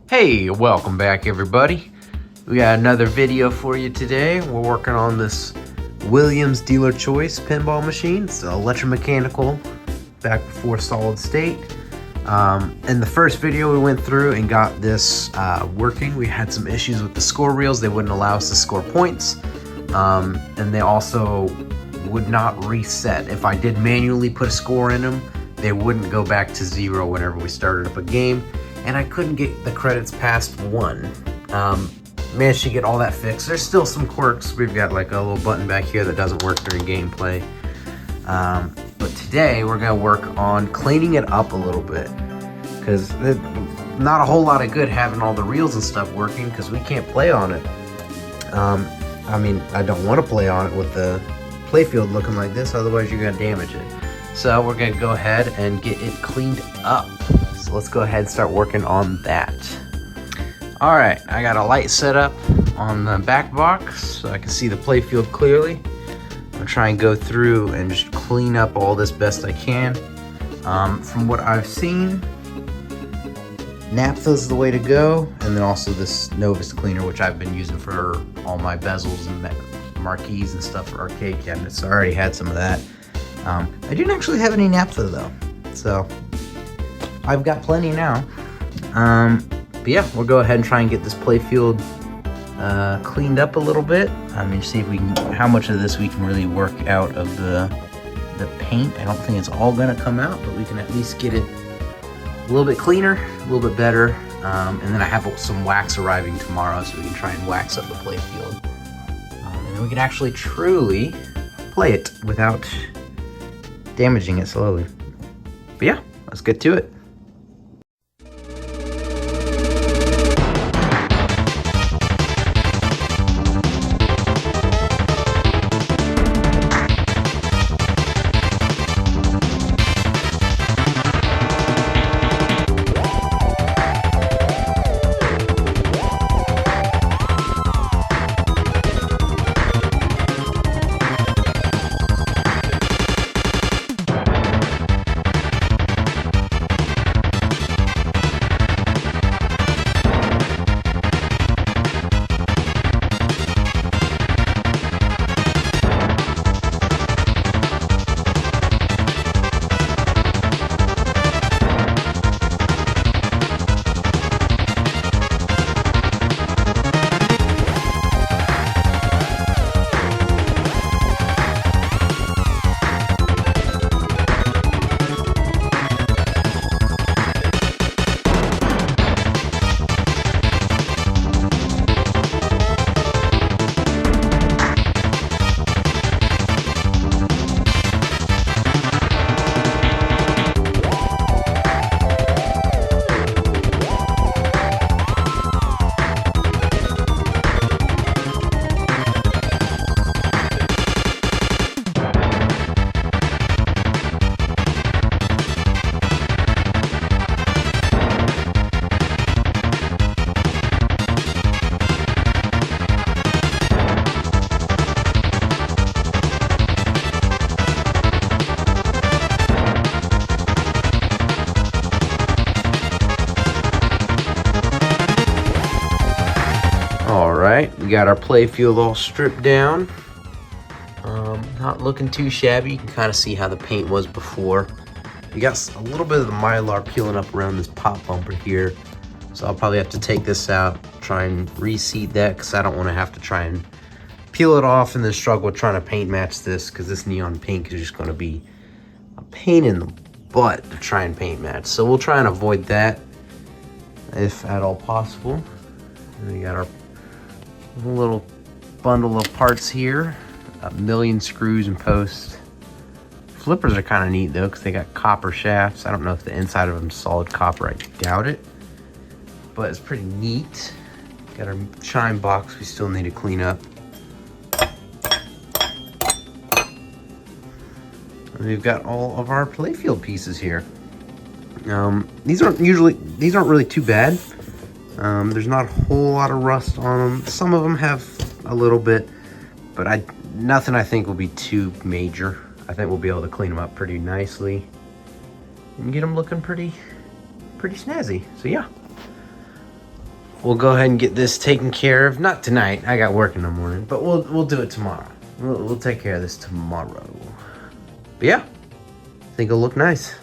Hey, welcome back everybody. We got another video for you today. We're working on this Williams Dealer Choice pinball machine. It's electromechanical, back before solid state. In the first video we went through and got this working. We had some issues with the score reels. They wouldn't allow us to score points. And they also would not reset. If I did manually put a score in them, they wouldn't go back to 0 whenever we started up a game. And I couldn't get the credits past 1. Managed to get all that fixed. There's still some quirks. We've got like a little button back here that doesn't work during gameplay. But today we're gonna work on cleaning it up a little bit, because not a whole lot of good having all the reels and stuff working because we can't play on it. I mean, I don't want to play on it with the Playfield looking like this, otherwise you're gonna damage it. So we're gonna go ahead and get it cleaned up. So let's go ahead and start working on that. All right, I got a light set up on the back box so I can see the Playfield clearly. I'm gonna try and go through and just clean up all this best I can. From what I've seen, naphtha's the way to go, and then also this Novus cleaner, which I've been using for all my bezels and marquees and stuff for arcade cabinets. So I already had some of that. I didn't actually have any naphtha though, so I've got plenty now. But yeah, we'll go ahead and try and get this Playfield cleaned up a little bit. I mean, see if we can, how much of this we can really work out of the paint. I don't think it's all gonna come out, but we can at least get it a little bit cleaner, a little bit better. And then I have some wax arriving tomorrow, so we can try and wax up the Playfield. And then we can actually truly play it without damaging it slowly. But yeah, let's get to it. Alright, we got our Playfield all stripped down. Not looking too shabby. You can kind of see how the paint was before. You got a little bit of the Mylar peeling up around this pop bumper here. So I'll probably have to take this out, try and reseat that, because I don't want to have to try and peel it off and then struggle with trying to paint match this, because this neon pink is just going to be a pain in the butt to try and paint match. So we'll try and avoid that if at all possible. And we got our little bundle of parts here, a million screws and posts. Flippers are kind of neat though, because they got copper shafts. I don't know if the inside of them is solid copper, I doubt it, but it's pretty neat. Got our chime box we still need to clean up. And we've got all of our Playfield pieces here. These aren't really too bad. There's not a whole lot of rust on them. Some of them have a little bit, but nothing I think will be too major. I think we'll be able to clean them up pretty nicely and get them looking pretty snazzy. So yeah, we'll go ahead and get this taken care of. Not tonight, I got work in the morning, but we'll do it tomorrow. We'll take care of this tomorrow. But yeah, I think it'll look nice.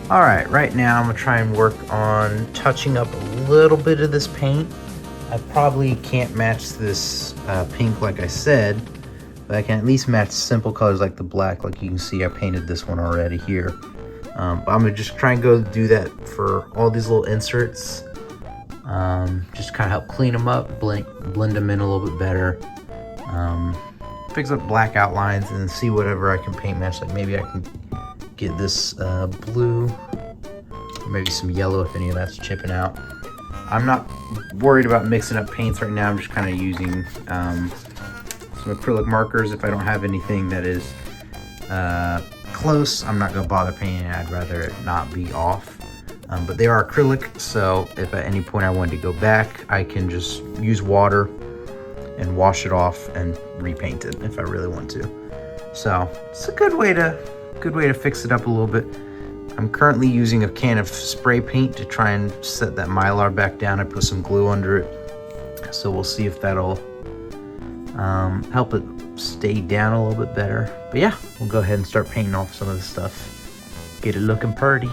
Alright, right now I'm going to try and work on touching up a little bit of this paint. I probably can't match this pink like I said, but I can at least match simple colors like the black. Like you can see, I painted this one already here. But I'm going to just try and go do that for all these little inserts. Just kind of help clean them up, blend them in a little bit better. Fix up black outlines and see whatever I can paint match. Like maybe I can get this blue, or maybe some yellow if any of that's chipping out. I'm not worried about mixing up paints right now. I'm just kind of using some acrylic markers. If I don't have anything that is close, I'm not going to bother painting it. I'd rather it not be off. But they are acrylic, so if at any point I wanted to go back, I can just use water and wash it off and repaint it if I really want to. So it's a good way to fix it up a little bit. I'm currently using a can of spray paint to try and set that Mylar back down. I put some glue under it, so we'll see if that'll help it stay down a little bit better. But yeah, we'll go ahead and start painting off some of the stuff, get it looking pretty.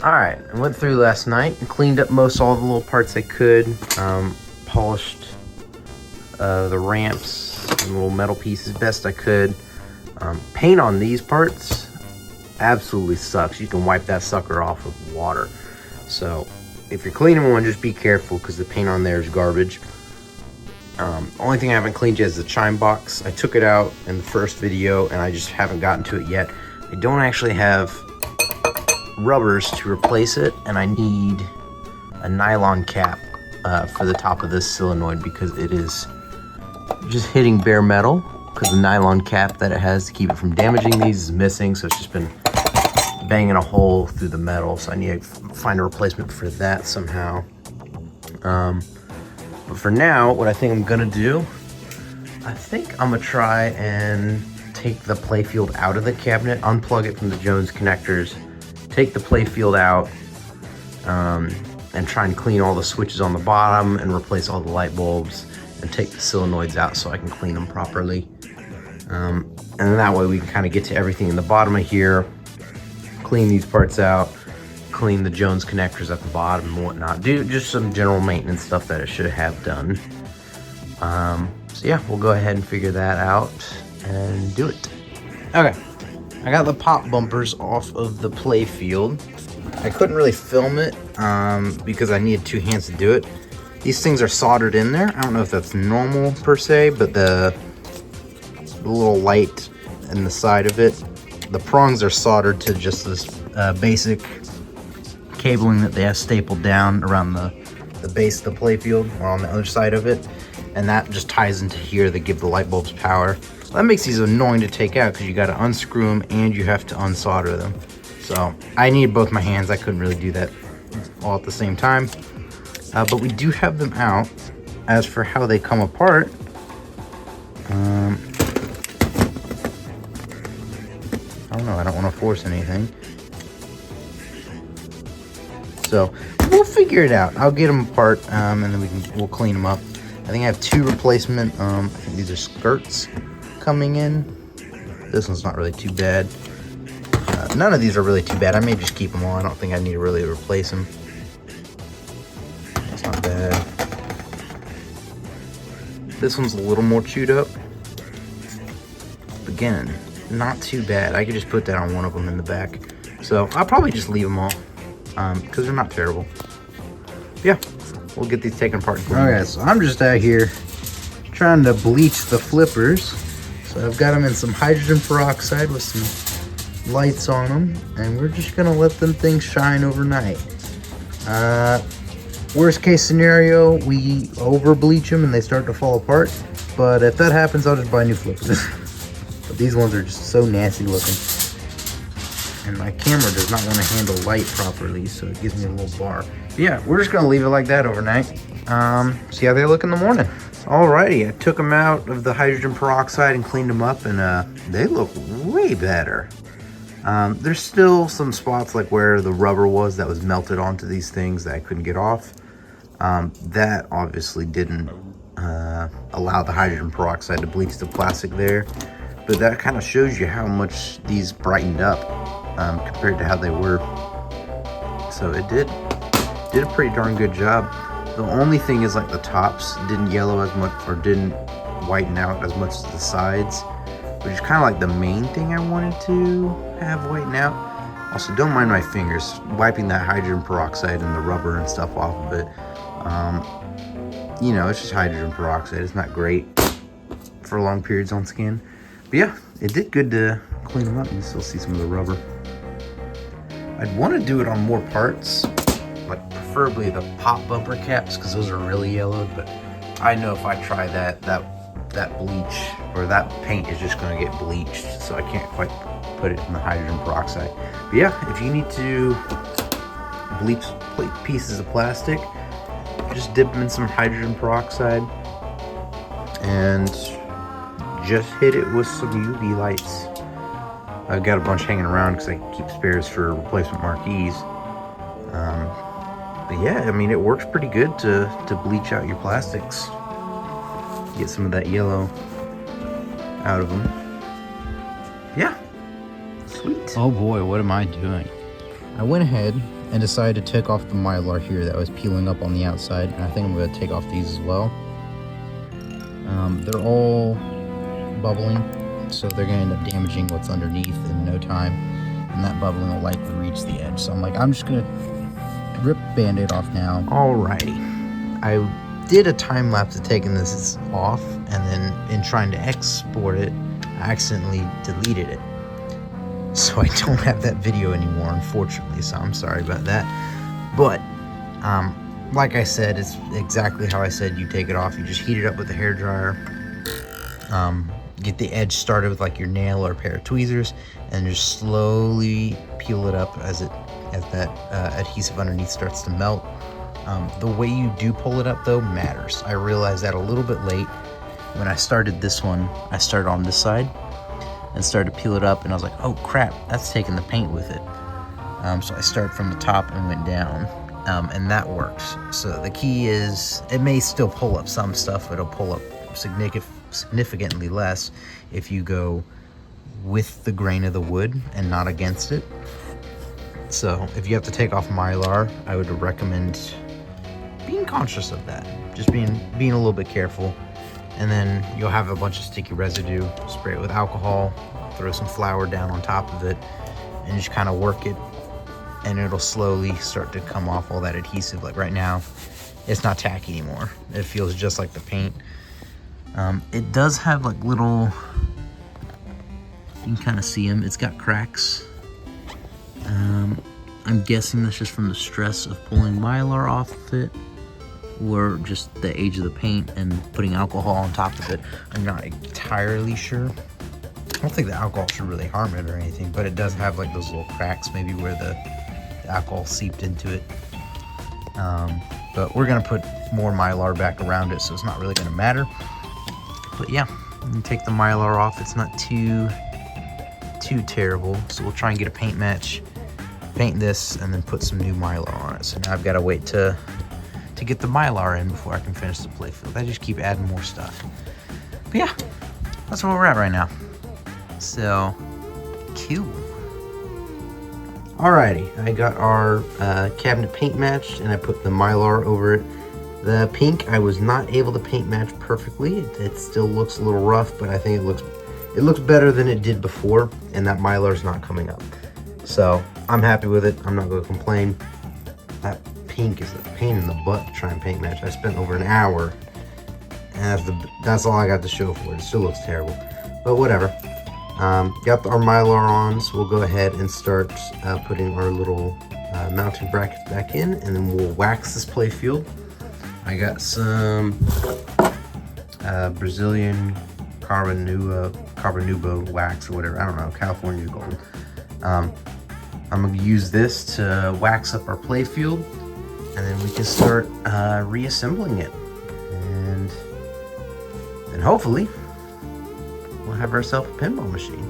Alright, I went through last night and cleaned up most all the little parts I could. Polished the ramps and little metal pieces best I could. Paint on these parts absolutely sucks. You can wipe that sucker off with water. So if you're cleaning one, just be careful because the paint on there is garbage. Only thing I haven't cleaned yet is the chime box. I took it out in the first video and I just haven't gotten to it yet. I don't actually have rubbers to replace it, and I need a nylon cap for the top of this solenoid because it is just hitting bare metal because the nylon cap that it has to keep it from damaging these is missing, so it's just been banging a hole through the metal, so I need to find a replacement for that somehow. But for now, what I think I'm gonna do, I think I'm gonna try and take the Playfield out of the cabinet, unplug it from the Jones connectors, take the Playfield out, and try and clean all the switches on the bottom and replace all the light bulbs and take the solenoids out so I can clean them properly. And that way we can kind of get to everything in the bottom of here, clean these parts out, clean the Jones connectors at the bottom and whatnot. Do just some general maintenance stuff that it should have done. So yeah, we'll go ahead and figure that out and do it. Okay, I got the pop bumpers off of the Playfield. I couldn't really film it because I needed 2 hands to do it. These things are soldered in there. I don't know if that's normal per se, but the little light in the side of it, the prongs are soldered to just this basic cabling that they have stapled down around the base of the Playfield or on the other side of it, and that just ties into here to give the light bulbs power. That makes these annoying to take out because you got to unscrew them and you have to unsolder them. So I needed both my hands. I couldn't really do that all at the same time. But we do have them out. As for how they come apart, I don't know. I don't want to force anything. So we'll figure it out. I'll get them apart, and then we'll clean them up. I think I have 2 replacement. I think these are skirts coming in. This one's not really too bad. None of these are really too bad. I may just keep them all. I don't think I need to really replace them. That's not bad. This one's a little more chewed up. Again, not too bad. I could just put that on one of them in the back. So I'll probably just leave them all because they're not terrible. Yeah, we'll get these taken apart. Okay, so I'm just out here trying to bleach the flippers. So I've got them in some hydrogen peroxide with some lights on them, and we're just gonna let them things shine overnight. Worst case scenario, we over bleach them and they start to fall apart, but if that happens, I'll just buy new flippers. But these ones are just so nasty looking, and my camera does not want to handle light properly, so it gives me a little bar. But yeah, we're just gonna leave it like that overnight. See how they look in the morning. Alrighty, I took them out of the hydrogen peroxide and cleaned them up, and they look way better. There's still some spots like where the rubber was that was melted onto these things that I couldn't get off. That obviously didn't allow the hydrogen peroxide to bleach the plastic there, but that kind of shows you how much these brightened up compared to how they were. So it did a pretty darn good job. The only thing is, like, the tops didn't yellow as much or didn't whiten out as much as the sides, which is kind of like the main thing I wanted to have whiten out. Also, don't mind my fingers. Wiping that hydrogen peroxide and the rubber and stuff off of it. You know, it's just hydrogen peroxide. It's not great for long periods on skin. But yeah, it did good to clean them up. You can still see some of the rubber. I'd want to do it on more parts, like preferably the pop bumper caps, because those are really yellowed. But I know if I try that bleach or that paint is just going to get bleached, so I can't quite put it in the hydrogen peroxide. But yeah, if you need to bleach pieces of plastic, just dip them in some hydrogen peroxide and just hit it with some UV lights. I've got a bunch hanging around because I keep spares for replacement marquees. But yeah, I mean, it works pretty good to bleach out your plastics. Get some of that yellow out of them. Yeah, sweet. Oh boy, what am I doing? I went ahead and decided to take off the Mylar here that was peeling up on the outside, and I think I'm going to take off these as well. They're all bubbling, so they're going to end up damaging what's underneath in no time, and that bubbling will likely reach the edge. So I'm just going to rip the Band-Aid off now. Alrighty. I did a time lapse of taking this off, and then in trying to export it, I accidentally deleted it. So I don't have that video anymore, unfortunately, so I'm sorry about that. But like I said, it's exactly how I said you take it off. You just heat it up with a hairdryer, get the edge started with like your nail or a pair of tweezers, and just slowly peel it up as that adhesive underneath starts to melt. The way you do pull it up though matters. I realized that a little bit late. When I started this one, I started on this side and started to peel it up, and I was like, oh crap, that's taking the paint with it. So I started from the top and went down, and that works. So the key is, it may still pull up some stuff, but it'll pull up significantly less if you go with the grain of the wood and not against it. So if you have to take off Mylar, I would recommend being conscious of that. Just being a little bit careful. And then you'll have a bunch of sticky residue. Spray it with alcohol, throw some flour down on top of it, and just kind of work it, and it'll slowly start to come off all that adhesive. Like right now, it's not tacky anymore. It feels just like the paint. It does have like little, you can kind of see them. It's got cracks. I'm guessing that's just from the stress of pulling Mylar off of it, or just the age of the paint and putting alcohol on top of it. I'm not entirely sure. I don't think the alcohol should really harm it or anything, but it does have like those little cracks, maybe where the alcohol seeped into it. But we're gonna put more Mylar back around it, so it's not really gonna matter. But yeah, you take the Mylar off, it's not too terrible. So we'll try and get a paint match, paint this, and then put some new Mylar on it. So now I've gotta wait to get the Mylar in before I can finish the playfield. I just keep adding more stuff. But yeah, that's where we're at right now. So, cool. Alrighty, I got our cabinet paint matched, and I put the Mylar over it. The pink, I was not able to paint match perfectly. It still looks a little rough, but I think it looks better than it did before, and that Mylar's not coming up. So, I'm happy with it. I'm not going to complain. That pink is a pain in the butt to try and paint match. I spent over an hour, and that's all I got to show for it. It still looks terrible, but whatever. Got our Mylar on, so we'll go ahead and start putting our little mounting brackets back in, and then we'll wax this playfield. I got some Brazilian Carbonubo wax or whatever. I don't know, California gold. I'm gonna use this to wax up our playfield, and then we can start reassembling it, and then hopefully we'll have ourselves a pinball machine.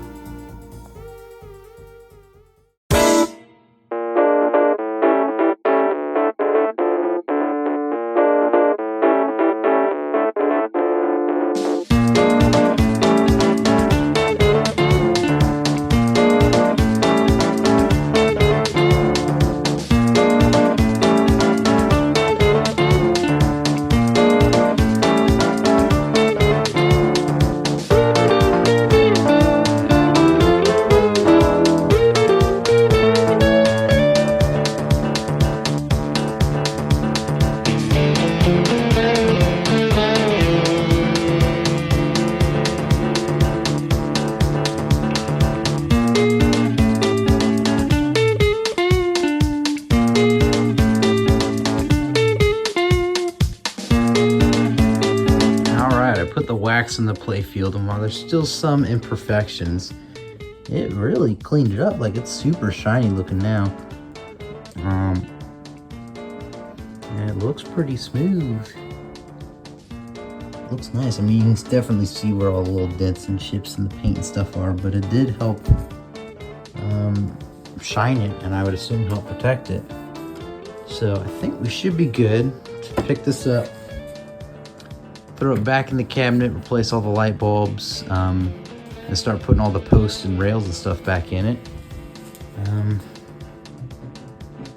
Wax in the playfield, and while there's still some imperfections, it really cleaned it up. Like, it's super shiny looking now. And it looks pretty smooth. It looks nice. I mean, you can definitely see where all the little dents and chips and the paint and stuff are, but it did help shine it, and I would assume help protect it. So I think we should be good to pick this up, throw it back in the cabinet, replace all the light bulbs, and start putting all the posts and rails and stuff back in it. And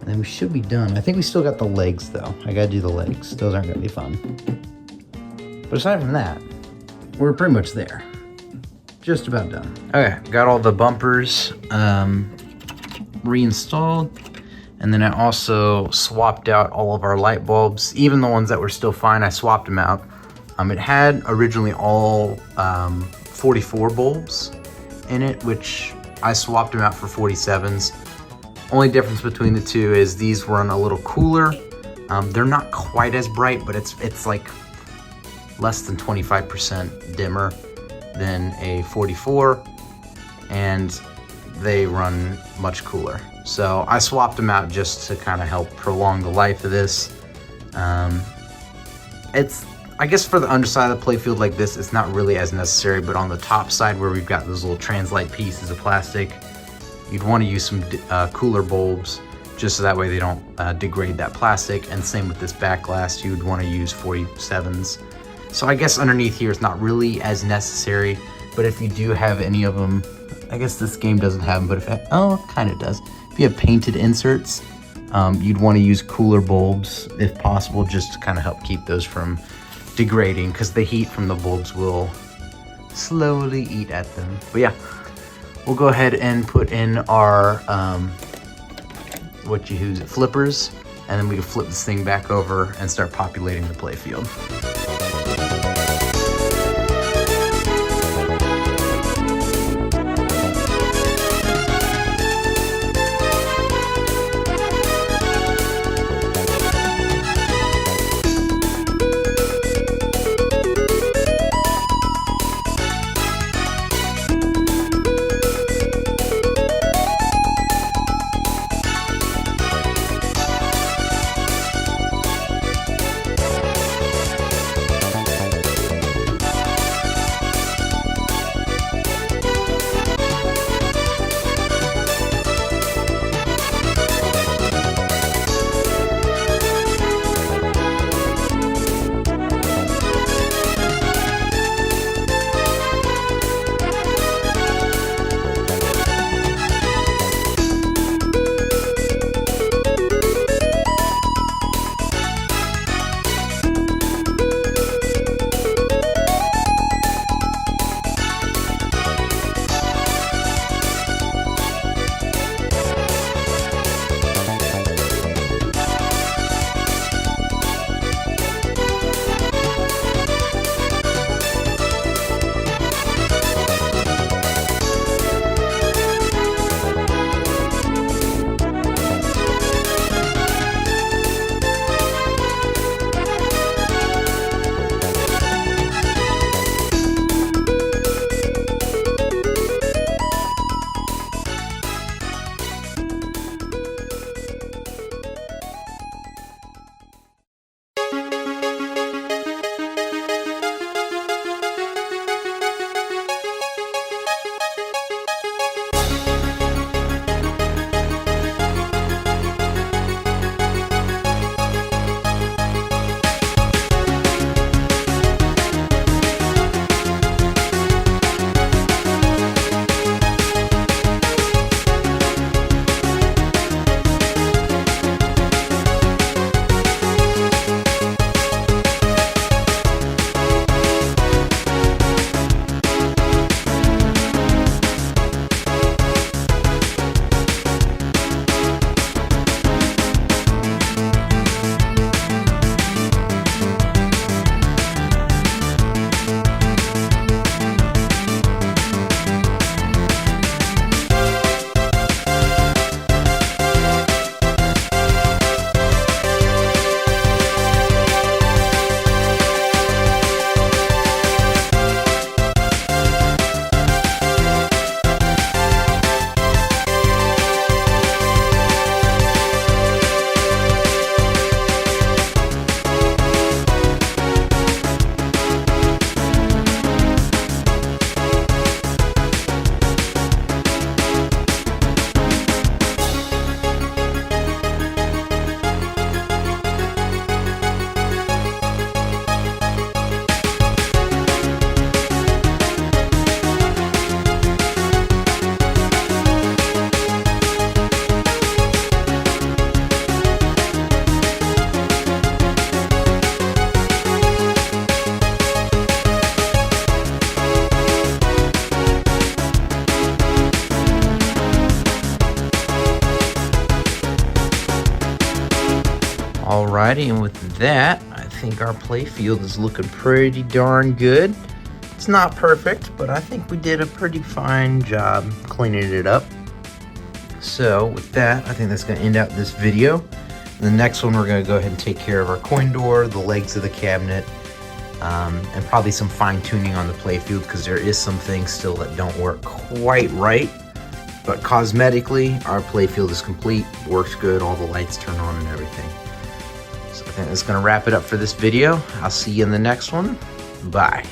then we should be done. I think we still got the legs though. I gotta do the legs. Those aren't gonna be fun. But aside from that, we're pretty much there. Just about done. Okay, got all the bumpers reinstalled. And then I also swapped out all of our light bulbs. Even the ones that were still fine, I swapped them out. It had originally all 44 bulbs in it, which I swapped them out for 47s. Only difference between the two is these run a little cooler. They're not quite as bright, but it's like less than 25% dimmer than a 44, and they run much cooler. So I swapped them out just to kind of help prolong the life of this. I guess for the underside of the playfield like this, it's not really as necessary, but on the top side where we've got those little translite pieces of plastic, you'd want to use some cooler bulbs, just so that way they don't degrade that plastic. And same with this back glass, you'd want to use 47s. So I guess underneath here it's not really as necessary, but if you do have any of them, I guess this game doesn't have them, but it kind of does. if you have painted inserts, you'd want to use cooler bulbs if possible, just to kind of help keep those from degrading, because the heat from the bulbs will slowly eat at them. But yeah, we'll go ahead and put in our flippers, and then we can flip this thing back over and start populating the playfield. Alrighty, and with that, I think our playfield is looking pretty darn good. It's not perfect, but I think we did a pretty fine job cleaning it up. So with that, I think that's going to end out this video. In the next one, we're going to go ahead and take care of our coin door, the legs of the cabinet, and probably some fine tuning on the playfield, because there is some things still that don't work quite right. But cosmetically, our playfield is complete, works good, all the lights turn on and everything. So I think that's going to wrap it up for this video. I'll see you in the next one. Bye.